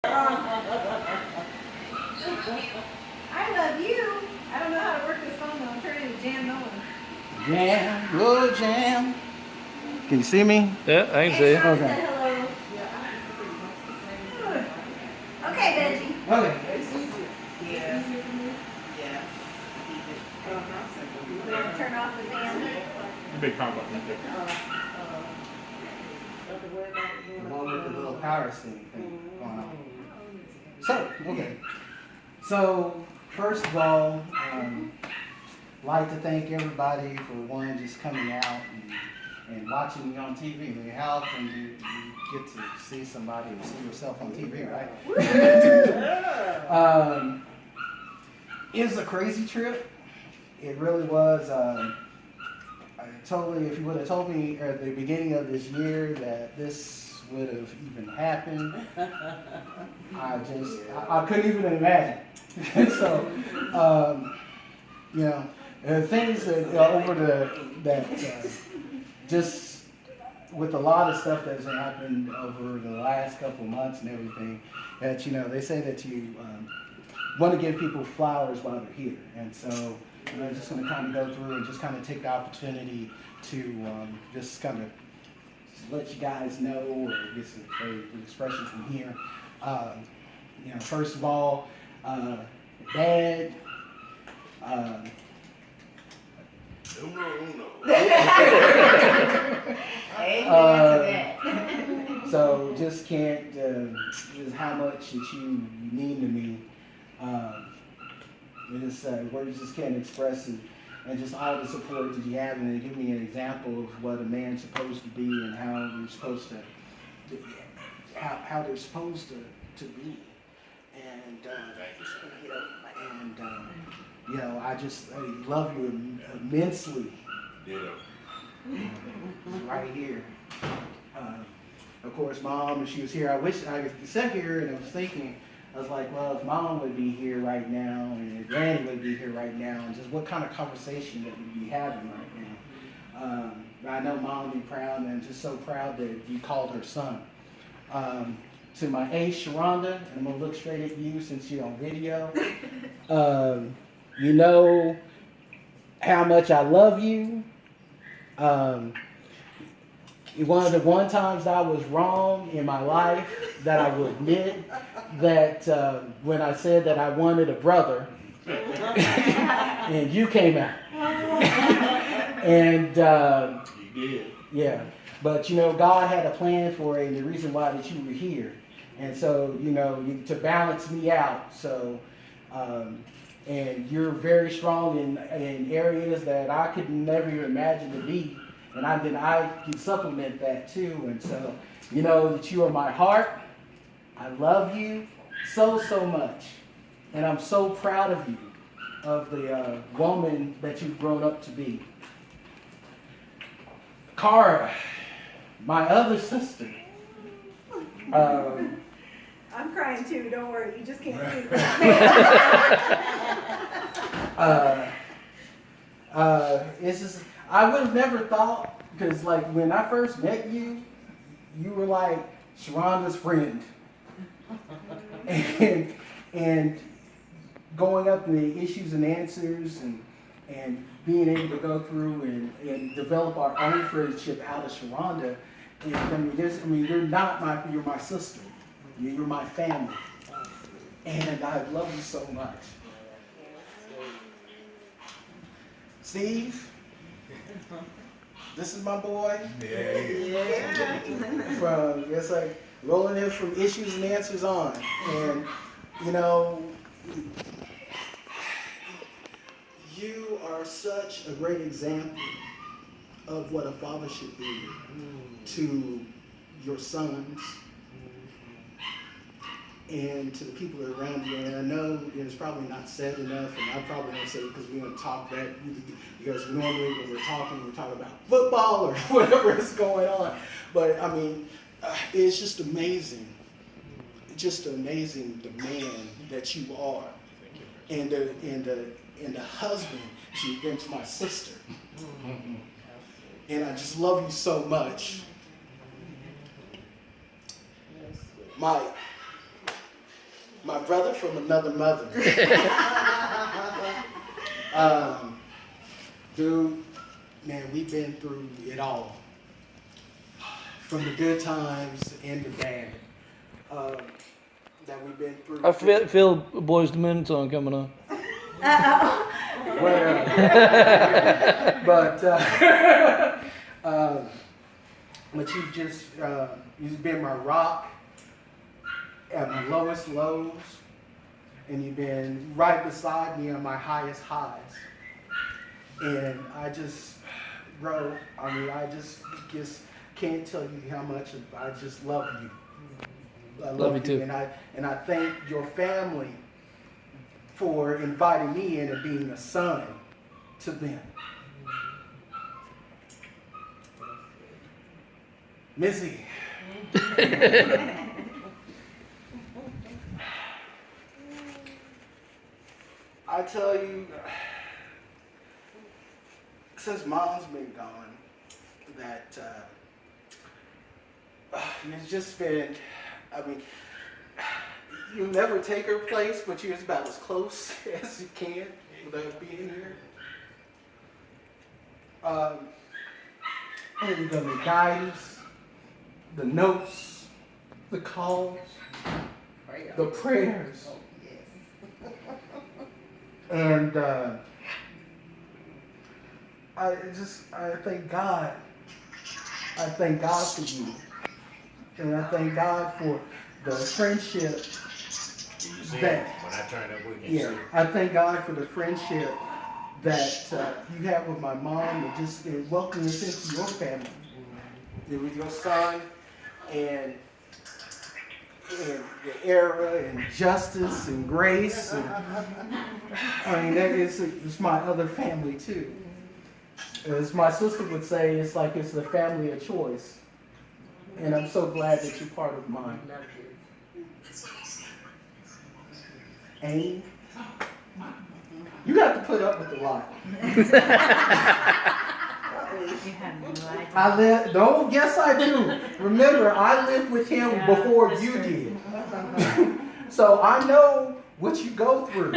I love you. I don't know how to work this phone though. I'm turning the jam on. Jam, whoa, jam. Can you see me? Yeah, I can see you. Okay. Okay. Hello. Okay, Reggie. Okay. Yeah. We're gonna turn off the fan. A big power button. Along with the little power thing going on. So, okay. So, first of all, like to thank everybody for one just coming out and watching me on TV. I mean, how often do you get to see somebody or see yourself on TV, right? It was a crazy trip. It really was. If you would have told me at the beginning of this year that this would have even happened, I couldn't even imagine. So, things that just with a lot of stuff that's happened over the last couple of months and everything, that they say that you want to give people flowers while they're here, and so I'm just going to kind of go through and just kind of take the opportunity to just kind of let you guys know or get some expression from here. First of all, Dad. So just can't just how much that you mean to me. Words just can't express it, and just all the support that you have, and give me an example of what a man's supposed to be and how you're supposed to how they're supposed to be, and I love you immensely. Yeah. Right here. Of course, Mom, if she was here, I wish I sat here and I was thinking. I was like, well, if Mom would be here right now, and if Granny would be here right now, and just what kind of conversation that we'd be having right now. I know Mom would be proud, and just so proud that you called her son. To my ace, Sharonda, and I'm going to look straight at you since you're on video. You know how much I love you. One of the times I was wrong in my life that I will admit that when I said that I wanted a brother and you came out. And You did. yeah, but God had a plan for it, and the reason why that you were here. And so, to balance me out. So, and you're very strong in areas that I could never even imagine to be. And I can supplement that too. And so, that you are my heart. I love you so much. And I'm so proud of you, of the woman that you've grown up to be. Cara, my other sister. I'm crying too. Don't worry. You just can't see. It's just, I would have never thought, because when I first met you, you were like Sharonda's friend. and going up in the issues and answers and being able to go through and develop our own friendship out of Sharonda. You're my sister. You're my family. And I love you so much. Steve, this is my boy. Yeah. It's like rolling in from issues and answers on. And, you are such a great example of what a father should be to your sons and to the people around you. And I know it's probably not said enough, and I probably don't say it because we want to talk that, because normally when we're talking about football or whatever is going on. But it's just amazing. Just amazing, the man that you are, and the husband you've been to my sister. And I just love you so much. My my brother from another mother. Dude, man, we've been through it all. From the good times and the bad that we've been through. I feel Boys to Men song coming on. But you've been my rock at my lowest lows, and you've been right beside me on my highest highs. And I just, bro, I just can't tell you how much I just love you. I love you too. And I thank your family for inviting me in and being a son to them. Missy. I tell you, since Mom's been gone, that it's just been, you'll never take her place, but you're about as close as you can without being here. And the guidance, the notes, the calls, the prayers. And I thank God. I thank God for you. And I thank God for the friendship that, when I turn up, we can yeah, see. I thank God for the friendship that you have with my mom and just welcome us into your family. And with your son and the era and justice and grace. And, that is it's my other family too. As my sister would say, it's like it's the family of choice. And I'm so glad that you're part of mine. Aim. You got to put up with a lot. Yes I do. Remember, I lived with him before you did. So I know what you go through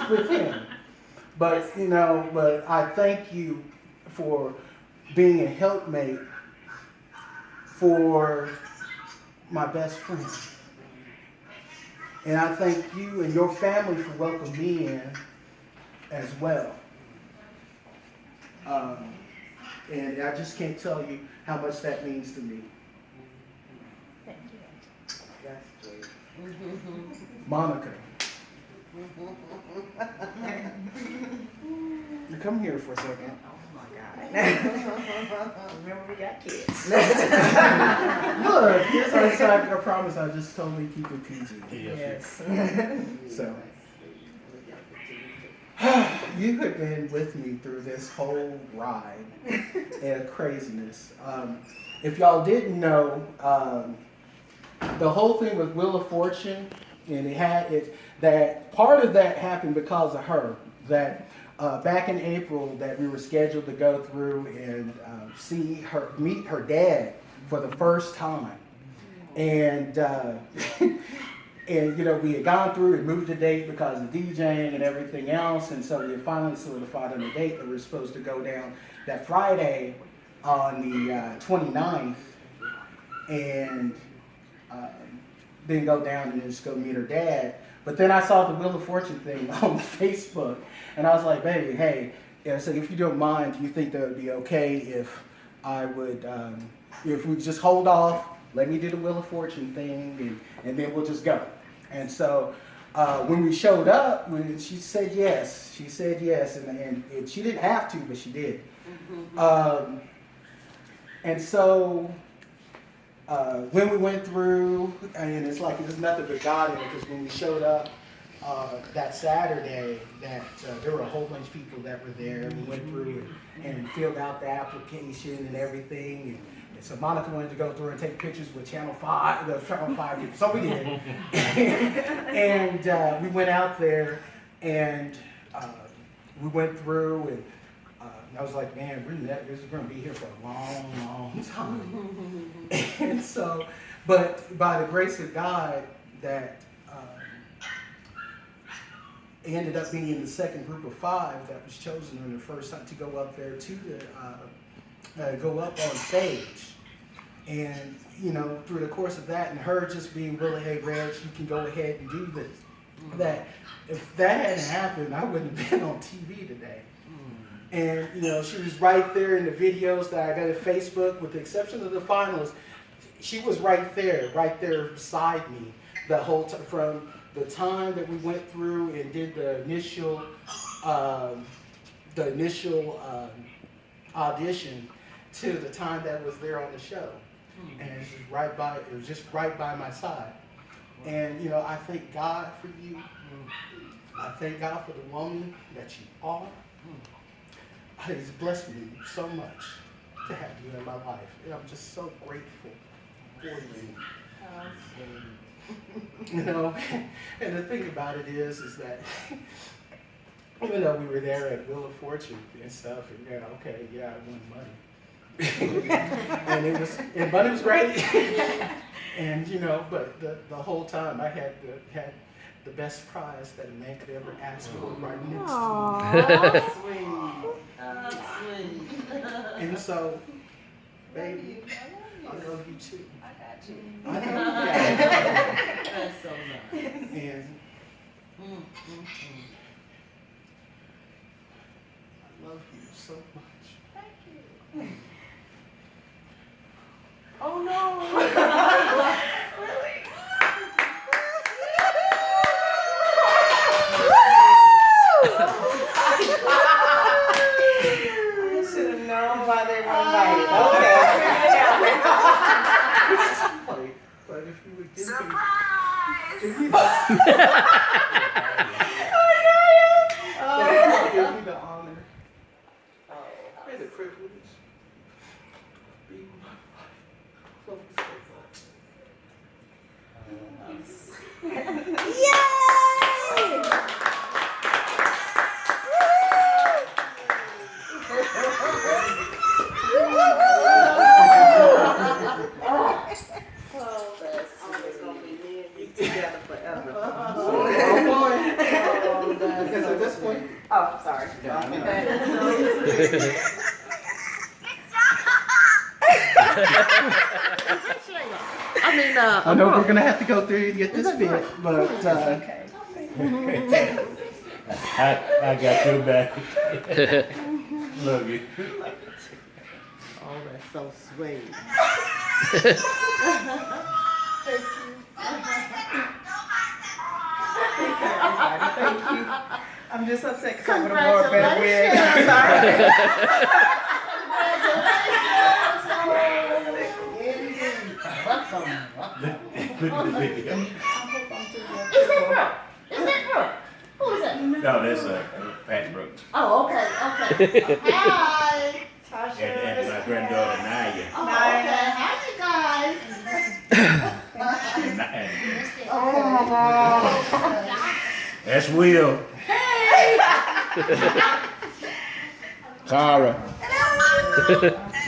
with him. But I thank you for being a helpmate for my best friend. And I thank you and your family for welcoming me in as well. And I just can't tell you how much that means to me. Thank you. That's great. Monica. You come here for a second. Oh my God. Remember we got kids. Look, here's I promise I just totally keep it PG. Yes. So, you have been with me through this whole ride and craziness. If y'all didn't know, the whole thing with Wheel of Fortune, and that part of that happened because of her. That back in April, that we were scheduled to go through and meet her dad for the first time, and. And we had gone through and moved the date because of DJing and everything else, and so we had finally solidified on the date that we were supposed to go down that Friday on the 29th, and then go down and just go meet her dad. But then I saw the Wheel of Fortune thing on Facebook, and I was like, baby, hey, so if you don't mind, do you think that would be okay if I would, if we just hold off, let me do the Wheel of Fortune thing, and then we'll just go. And so when we showed up, she said yes. She said yes, and she didn't have to, but she did. And so when we went through, and it's like there's nothing but God in it, because when we showed up that Saturday, that there were a whole bunch of people that were there. We went through and filled out the application and everything. And so Monica wanted to go through and take pictures with Channel 5 people, so we did. And we went out there, and we went through, and I was like, man, this is going to be here for a long, long time. And so, but by the grace of God, that ended up being in the second group of 5 that was chosen on the first time to go up there to go up on stage. And, you know, through the course of that and her just being really, hey, Reg, you can go ahead and do this. That if that hadn't happened, I wouldn't have been on TV today. And, you know, she was right there in the videos that I got at Facebook, with the exception of the finals. She was right there beside me the whole time, from the time that we went through and did the initial audition to the time that was there on the show. And it was just right by my side. And, you know, I thank God for you. I thank God for the woman that you are. He's blessed me so much to have you in my life. And I'm just so grateful for you. You know, and the thing about it is that even though we were there at Wheel of Fortune and stuff, and yeah, okay, yeah, I won money. and money was great. And you know, but the whole time I had the best prize that a man could ever ask for right next to me. Sweet. And so, baby, I love you too. I got you. I know you got That's so nice. it. And I love you so much. Thank you. Oh no! Really? I should have known why they were invited. Okay. But if you would give me, give me the honor and the privilege of being my wife. Love you so much. Always gonna be me and you together forever. I'm going. Because at this point, Oh, sorry. I know we're gonna have to go through to get this fit, but I got your back. Love you. Oh, that's so sweet. Thank you. I'm just upset because I would have wore a better wig. I'm sorry. Look at the video. Is that Brooke? Is that Brooke? Who is that? No, that's Pat Brooks. Oh, okay, okay. Hi. And my granddaughter Naya. Oh, okay. Hi, you guys. That's Will. Cara.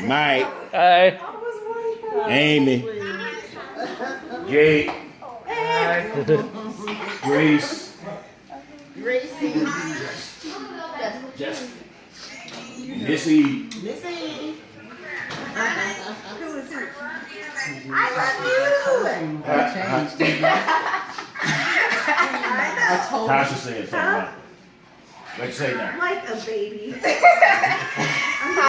Mike. Hi. Amy. Jake. Grace. Gracie. Just Missy. Missy. I love you. Tasha said something. Let's say that. Like a baby.